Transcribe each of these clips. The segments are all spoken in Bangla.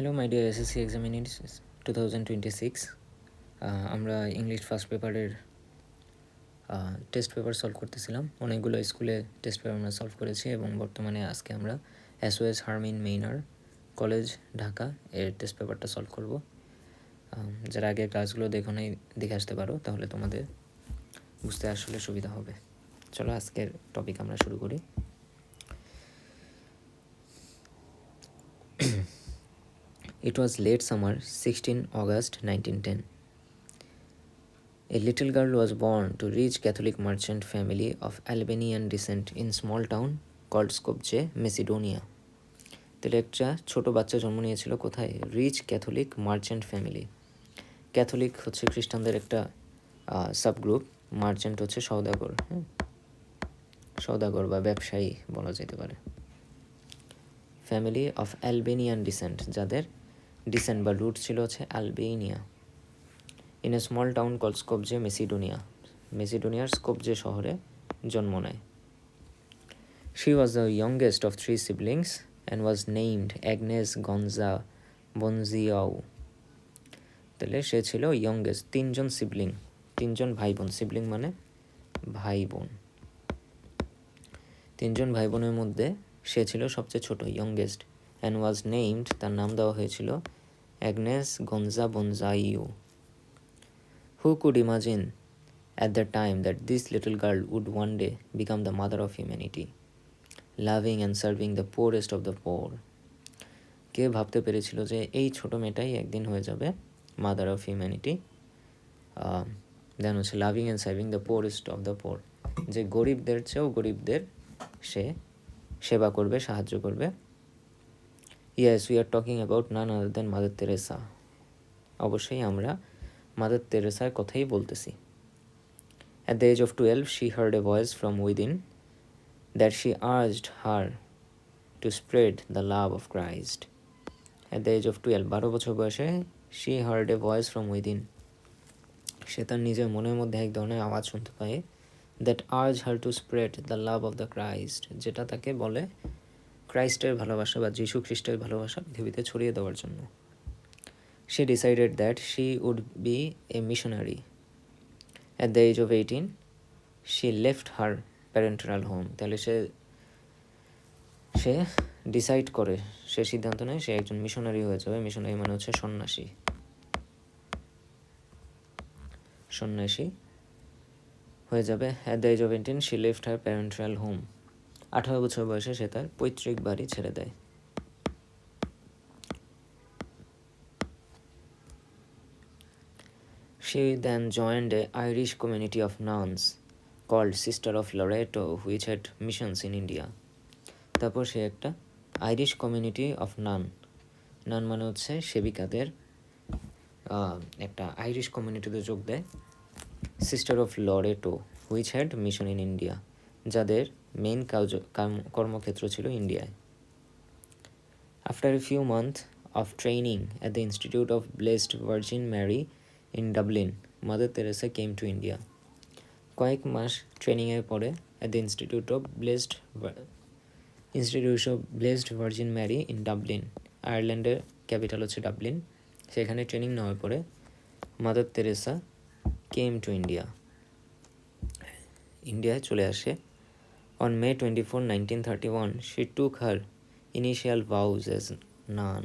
Hello my dear SSC examinees 2026। আমরা ইংলিশ ফার্স্ট পেপারের টেস্ট পেপার সলভ করতেছিলাম। অনেকগুলো স্কুলে টেস্ট পেপার আমরা সলভ করেছি এবং বর্তমানে আজকে আমরা SOS হারমিন মেইনার কলেজ ঢাকা এর টেস্ট পেপারটা সলভ করব। যারা আগে ক্লাসগুলো দেখে আসতে পারো তাহলে তোমাদের বুঝতে আসলে সুবিধা হবে। চলো আজকের টপিক আমরা শুরু করি। It was late summer, 16 August 1910. A little girl was born to rich Catholic merchant family of Albanian descent in small town called Skopje, Macedonia. তাহলে একটা ছোট বাচ্চা জন্ম নিয়েছিল কোথায়? Rich Catholic merchant family. Catholic হচ্ছে খ্রিস্টানদের একটা সাবগ্রুপ, মার্চেন্ট হচ্ছে সওদাগর, সওদাগর বা ব্যবসায়ী বলা যেতে পারে। ফ্যামিলি অফ অ্যালবেনিয়ান ডিসেন্ট, যাদের ডিসেন্ট বা রুট ছিল হচ্ছে Albania. In a small town call Skopje, মেসিডোনিয়ার স্কোপজে শহরে জন্ম নেয়। She was the youngest of 3 siblings and was named Agnes Gonxha Bojaxhiu. তাহলে সে ছিল ইয়ংগেস্ট, 3জন সিবলিং, 3জন ভাই বোন। সিবলিং মানে ভাই বোন। 3জন ভাই বোনের মধ্যে সে ছিল সবচেয়ে ছোট, ইয়ংগেস্ট। অ্যান্ড ওয়াজ নেইমড, তার নাম দেওয়া হয়েছিল Agnes গঞ্জা বনজাইও। Who could imagine at that time that this little girl would one day become the mother of humanity, loving and serving the poorest of the poor? কে ভাবতে পেরেছিল যে এই ছোট মেয়েটাই একদিন হয়ে যাবে মাদার অফ হিউম্যানিটি, দেন হচ্ছে loving and serving the poorest of the poor, যে গরিবদের চেয়েও গরিবদের সে সেবা করবে, সাহায্য করবে। Yes, we are talking about none other than Mother Teresa. অবশ্যই আমরা মাদার তেরেসার কথাই বলতেছি। At the age of 12, she heard a voice from within that she urged her to spread the love of Christ. At the age of 12, 12 বছর বয়সে she heard a voice from within, সে তার নিজের মনের মধ্যে এক ধরনের আওয়াজ শুনতে পায়, that urged her to spread the love of the Christ, যেটা তাকে বলে ক্রাইস্টের ভালোবাসা বা যীশু খ্রিস্টের ভালোবাসা পৃথিবীতে ছড়িয়ে দেওয়ার জন্য। She decided that she would be a missionary. At the age of 18, she left her parental home. তাহলে সে ডিসাইড করে, সে সিদ্ধান্ত নেয় সে একজন মিশনারি হয়ে যাবে। মিশনারি মানে হচ্ছে সন্ন্যাসী, সন্ন্যাসী হয়ে যাবে। At the age of 18, she left her parental home. 18 বছর বয়সে সে তার পৈতৃক বাড়ি ছেড়ে দেয়। She then joined an Irish community of nuns called Sister of Loreto, which had missions in India. তারপর সে একটা আইরিশ কমিউনিটি অফ নান মানে হচ্ছে সেবিকাদের একটা আইরিশ কমিউনিটিতে যোগ দেয়, sister of Loreto, which had mission in India, যাদের মেইন কর্মক্ষেত্র ছিল ইন্ডিয়ায়। After a few month of training at the institute of blessed virgin Mary in Dublin, Mother Teresa came to India. কয়েক মাস ট্রেনিংয়ের পরে at the institute of blessed virgin Mary in Dublin, আয়ারল্যান্ডের ক্যাপিটাল হচ্ছে ডাবলিন, সেখানে ট্রেনিং নেওয়ার পরে মাদার তেরেসা কেম টু ইন্ডিয়ায় চলে আসে। On May 24, 1931, she took her initial vows as nun.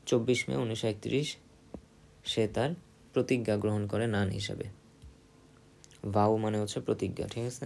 24 মে 1931 সে তার প্রতিজ্ঞা গ্রহণ করে নান হিসাবে। ভাউ মানে হচ্ছে প্রতিজ্ঞা, ঠিক আছে।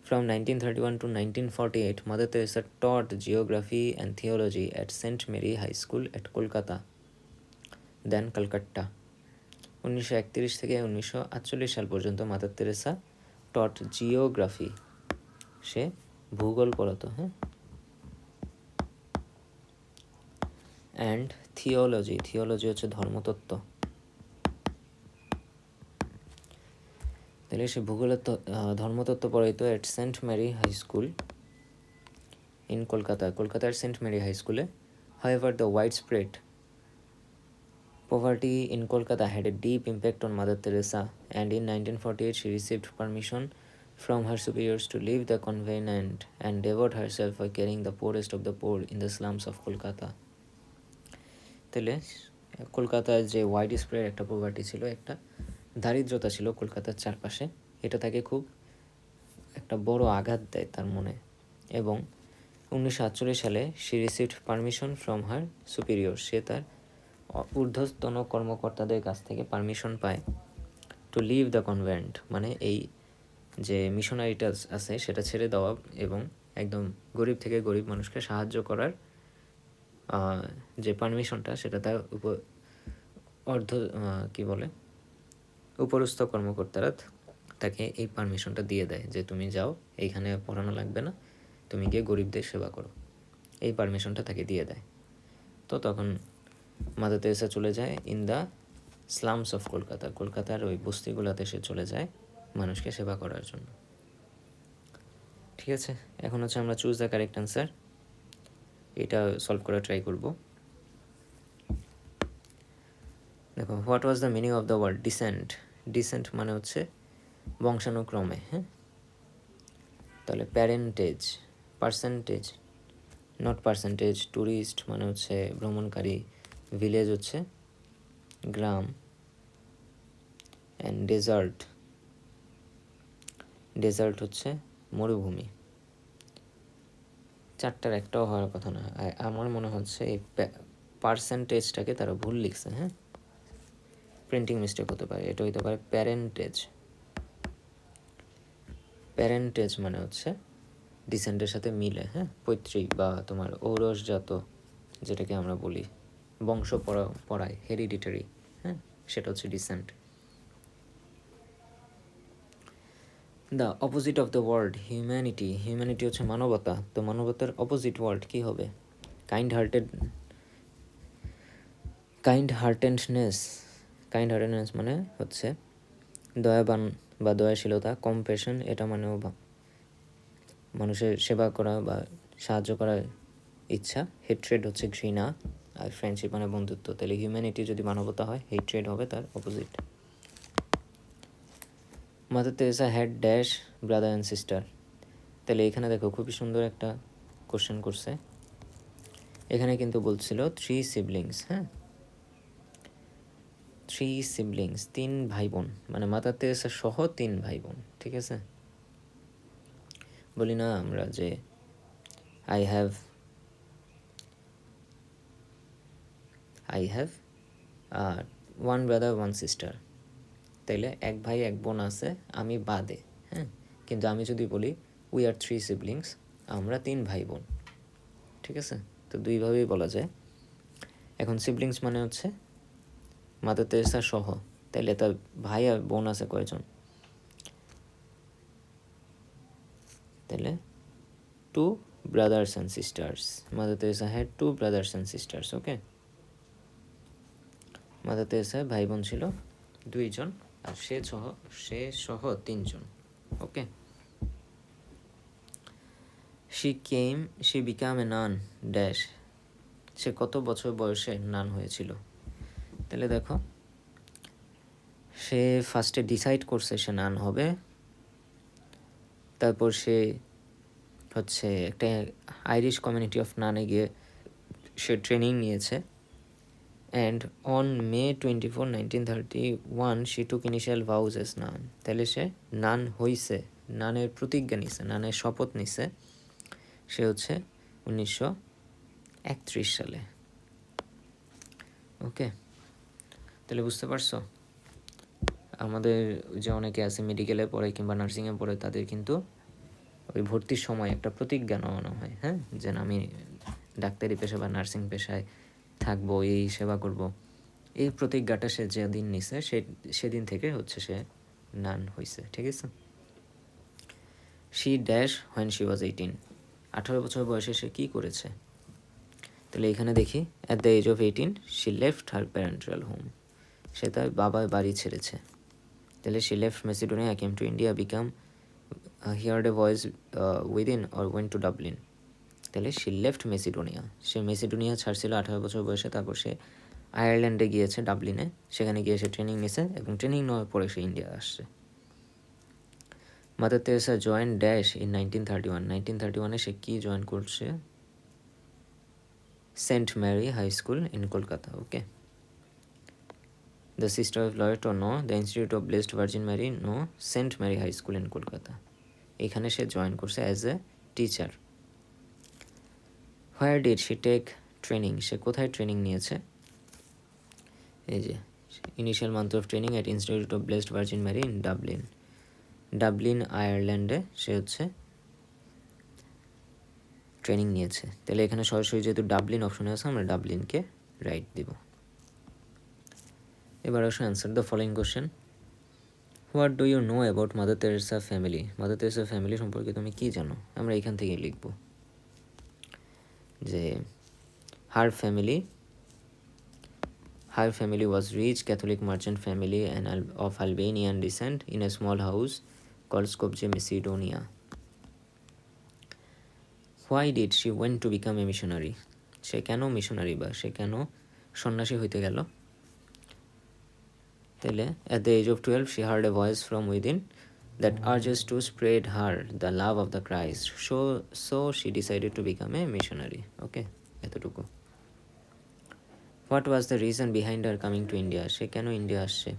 From 1931 to 1948, Mother Teresa taught geography and theology at St. Mary High School at Kolkata, then Calcutta. 1931 থেকে 1948 সাল পর্যন্ত মাদার তেরেসা টট জিওগ্রাফি, সে ভূগোল পড়াতো, অ্যান্ড থিওলজি হচ্ছে ধর্মতত্ত্ব। তাহলে সে ভূগোলের ধর্মতত্ত্ব পড়াইতো at Saint Mary High School in কলকাতার সেন্ট মেরি হাই স্কুলে। However, the widespread poverty in Kolkata had a deep impact on Mother Teresa, and in 1948 she received permission from her superiors to leave the convent and devote herself by caring the poorest of the poor in the slums of Kolkata. তাহলে কলকাতায় যে ওয়াইড স্প্রেড একটা পভার্টি ছিল, একটা দারিদ্রতা ছিল কলকাতার চারপাশে, এটা তাকে খুব একটা বড় আঘাত দেয় তার মনে। এবং 1948 সালে she received permission from her superior, সে তার ঊর্ধ্বতন কর্মকর্তাদের কাছ থেকে পারমিশন পায় টু লিভ দ্য কনভেন্ট, মানে এই যে মিশনারিটা আছে সেটা ছেড়ে দেওয়া এবং একদম গরিব থেকে গরিব মানুষকে সাহায্য করার যে পারমিশনটা সেটা তার উপরস্থ কর্মকর্তারা তাকে এই পারমিশনটা দিয়ে দেয় যে তুমি যাও, এইখানে পড়ানো লাগবে না, তুমি গিয়ে গরিবদের সেবা করো, এই পারমিশনটা তাকে দিয়ে দেয়। তো তখন মাদার তেরেসা চলে যায় in the slums of Kolkata, কলকাতার ওই বস্তিগুলোতে সে চলে যায় মানুষকে সেবা করার জন্য। ঠিক আছে, এখন হচ্ছে আমরা চুজ দ্য কারেক্ট অ্যান্সার, এটা সলভ করা ট্রাই করব। দেখো, what was the meaning of the word descent? Descent মানে হচ্ছে বংশানুক্রমে, হ্যাঁ। তাহলে parentage, percentage, not percentage. Tourist মানে হচ্ছে ভ্রমণকারী, ভিলেজ হচ্ছে গ্রাম, অ্যান্ড ডেজার্ট, ডেজার্ট হচ্ছে মরুভূমি। চারটার একটাও হওয়ার কথা না। আমার মনে হচ্ছে এই পার্সেন্টেজটাকে তারা ভুল লিখছে, হ্যাঁ, প্রিন্টিং মিস্টেক হতে পারে। এটা হইতে পারে প্যারেন্টেজ। প্যারেন্টেজ মানে হচ্ছে ডিসেন্টের সাথে মিলে, হ্যাঁ, পৈতৃক বা তোমার ঔরসজাত, যেটাকে আমরা বলি বংশ পড়ায় হেরিডিটারি, হ্যাঁ, সেটা হচ্ছে descent. The opposite of the word humanity, humanity হচ্ছে মানবতা, তো মানবতার অপোজিট ওয়ার্ড কী হবে? কাইন্ড হার্টেডনেস। কাইন্ড হার্টেডনেস মানে হচ্ছে দয়াবান বা দয়াশীলতা। কম্প্যাশন, এটা মানেও মানুষের সেবা করা বা সাহায্য করার ইচ্ছা। হেট্রেড হচ্ছে ঘৃণা, আর ফ্রেন্ডশিপ মানে বন্ধুত্ব। তাহলে হিউম্যানিটি যদি মানবতা হয়, হেট্রেড হবে তার opposite. Mother Teresa had dash brother and sister. তাহলে এখানে দেখো খুবই সুন্দর একটা কোশ্চেন করছে। এখানে কিন্তু বলছিল 3 siblings, হ্যাঁ, 3 siblings, 3 ভাই বোন, মানে মাদার তেরেসা সহ 3 ভাই বোন। ঠিক আছে, বলি না আমরা যে আই হ্যাভ 1 brother 1 sister, তাইলে 1 ভাই 1 বোন আছে আমি বাদে, হ্যাঁ। কিন্তু আমি যদি বলি উই আর 3 siblings, আমরা 3 ভাই বোন। ঠিক আছে, তো দুইভাবেই বলা যায়। এখন সিবলিংস মানে হচ্ছে মাদার তেরেসা সহ, তাইলে তার ভাই আর বোন আছে কয়জন? তাহলে 2 brothers and sisters. Mother Teresa had 2 brothers and sisters. Okay, mother Teresa ভাই বোন ছিল 2 জন, আর সে সহ 3 জন। ওকে, she became a nun dash, সে কত বছর বয়সে নান হয়েছিল? তাহলে দেখো, সে ফার্স্টে ডিসাইড করছে সে নান হবে, তারপর সে হচ্ছে একটা আইরিশ কমিউনিটি অফ নানে গিয়ে সে ট্রেনিং নিয়েছে। And on May 24, 1931 she took initial vows as nun. তাহলে সে নান হইছে, নানের প্রতিজ্ঞা নিছে, নানের শপথ নিছে সে হচ্ছে 1931 সালে। ওকে, তাহলে বুঝতে পারছো, আমাদের যে অনেকে আছে মেডিকেলে পড়ে কিংবা নার্সিংয়ে পড়ে, তাদের কিন্তু ওই ভর্তির সময় একটা প্রতিজ্ঞা নেওয়ানো হয়, হ্যাঁ, যে আমি ডাক্তারি পেশা বা নার্সিং পেশায় থাকবো, এই সেবা করব। এই প্রতিজ্ঞাটা সে যেদিন নিছে সেদিন থেকে হচ্ছে সে নান হয়েছে। ঠিক আছে, she dash when she was 18, 18 বছর বয়সে সে কী করেছে? তাহলে এখানে দেখি, at the age of 18 she left her parental home, সে তার বাবার বাড়ি ছেড়েছে। তাহলে she left Macedonia, came to India, become heard a voice within or went to Dublin. তাহলে শি লেফট মেসিডোনিয়া, সে মেসিডোনিয়া ছাড়ছিল 18 বছর বয়সে, তারপর সে আয়ারল্যান্ডে গিয়েছে, ডাবলিনে, সেখানে গিয়ে সে ট্রেনিং নিয়েছে এবং ট্রেনিং নেওয়ার পরে সে ইন্ডিয়া আসছে। Mother Teresa join dash in 1931, 1931 সে কি জয়েন করছে? St. Mary High School in Kolkata. Okay. The Sister of Loreto, no. The Institute of Blessed Virgin Mary, no. St. Mary High School in Kolkata. এখানে সে জয়েন করছে as a teacher. Where did she take training, সে কোথায় ট্রেনিং নিয়েছে? এই যে initial month of training at Institute of blessed virgin Mary in Dublin. Dublin আয়ারল্যান্ডে সে হচ্ছে ট্রেনিং নিয়েছে। তাহলে এখানে সরাসরি যেহেতু ডাবলিন অপশনে আছে, আমরা ডাবলিনকে রাইট দিব। এবার আসো answer the following question. What do you know about Mother Teresa family, Mother Teresa family সম্পর্কে তুমি কী জানো? আমরা এখান থেকে লিখব যে হার family was rich Catholic merchant family and of Albanian descent in a small house called Skopje, Macedonia. Why did she went to become a missionary? সে কেন মিশনারি বা সে কেন সন্ন্যাসী হইতে গেল? তাহলে at the age of 12 she heard a voice from within that urges to spread her the love of the Christ. So she decided to become a missionary. Okay, এতটুকু। What was the reason behind her coming to India? সে কেন ইন্ডিয়া আসছে?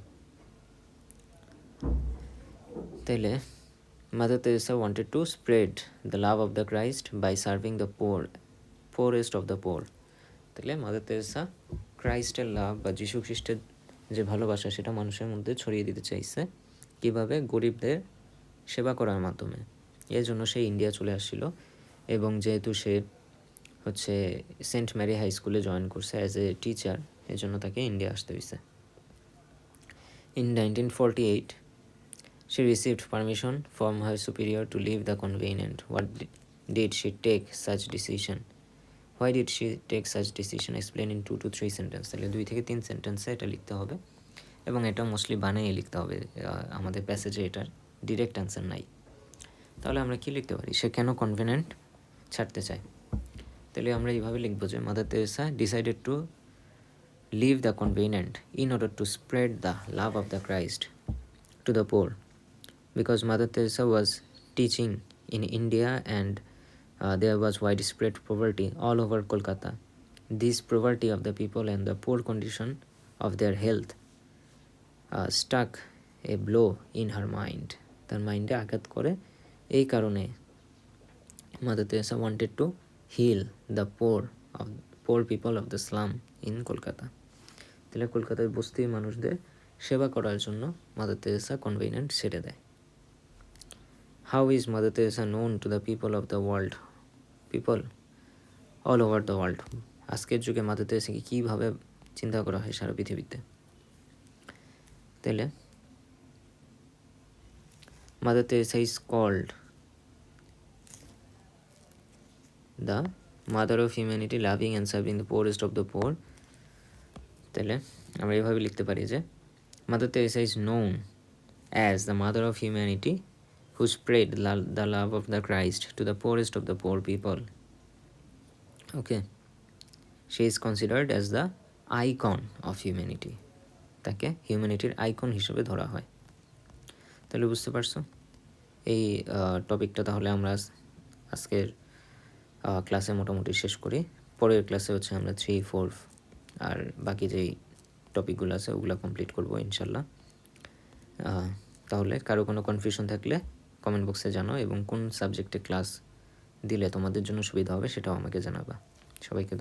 তাহলে Mother Teresa wanted to spread the love of the Christ by serving the poorest of the poor. তাহলে মাদার তেরেসা ক্রাইস্টের লাভ বা যীশু খ্রিস্টের যে ভালোবাসা সেটা মানুষের মধ্যে ছড়িয়ে দিতে চাইছে কিভাবে? গরিবদের সেবা করার মাধ্যমে। এর জন্য সে ইন্ডিয়া চলে আসছিল এবং যেহেতু সে হচ্ছে সেন্ট ম্যারি হাই স্কুলে জয়েন করছে অ্যাজ এ টিচার, এর জন্য তাকে ইন্ডিয়া আসতে হয়েছে। In 1948 she received permission from her superior to leave the convent. What did she take such decision? Why did she take such decision? Explain in 2 to 3 sentences. তাহলে 2 থেকে 3 সেন্টেন্সে এটা লিখতে হবে এবং এটা মোস্টলি বানিয়ে লিখতে হবে। আমাদের প্যাসেজে এটার ডিরেক্ট অ্যান্সার নাই। তাহলে আমরা কি লিখতে পারি? সে কেন কনভেন্ট ছাড়তে চায়? তাহলে আমরা এইভাবে লিখব যে Mother Teresa decided to leave the convent in order to spread the love of the Christ to the poor, because Mother Teresa was teaching in India and there was widespread poverty all over Kolkata. This poverty of the people and the poor condition of their health struck a blow in her mind. তার মাইন্ডে আঘাত করে। এই কারণে Mother Teresa wanted to heal the poor people of the slum in Kolkata. তাহলে কলকাতার বস্তি মানুষদের সেবা করার জন্য মাদার তেরেসা কনভেন্ট ছেড়ে দেয়। How is Mother Teresa known to the people of the world? People all over the world. আজকের যুগে মাদার তেরেসাকে কীভাবে চিন্তা করা হয় সারা পৃথিবীতে? তাহলে Mother Teresa is called the mother of humanity, loving and serving the poorest of the poor. তাহলে আমরা এভাবে লিখতে পারি যে Mother Teresa is known as the mother of humanity who spread the love of the Christ to the poorest of the poor people. Okay. She is considered as the icon of humanity. তাকে হিউম্যানিটির আইকন হিসেবে ধরা হয়। তাহলে বুঝতে পারছো এই টপিকটা। তাহলে আমরা আজকের ক্লাসে মোটামুটি শেষ করি। পরের ক্লাসে হচ্ছে আমরা 3, 4 আর বাকি যেই টপিকগুলো আছে ওগুলো কমপ্লিট করবো ইনশাল্লাহ। তাহলে কারো কোনো কনফিউশন থাকলে কমেন্ট বক্সে জানাও এবং কোন সাবজেক্টে ক্লাস দিলে তোমাদের জন্য সুবিধা হবে সেটাও আমাকে জানাবা। সবাইকে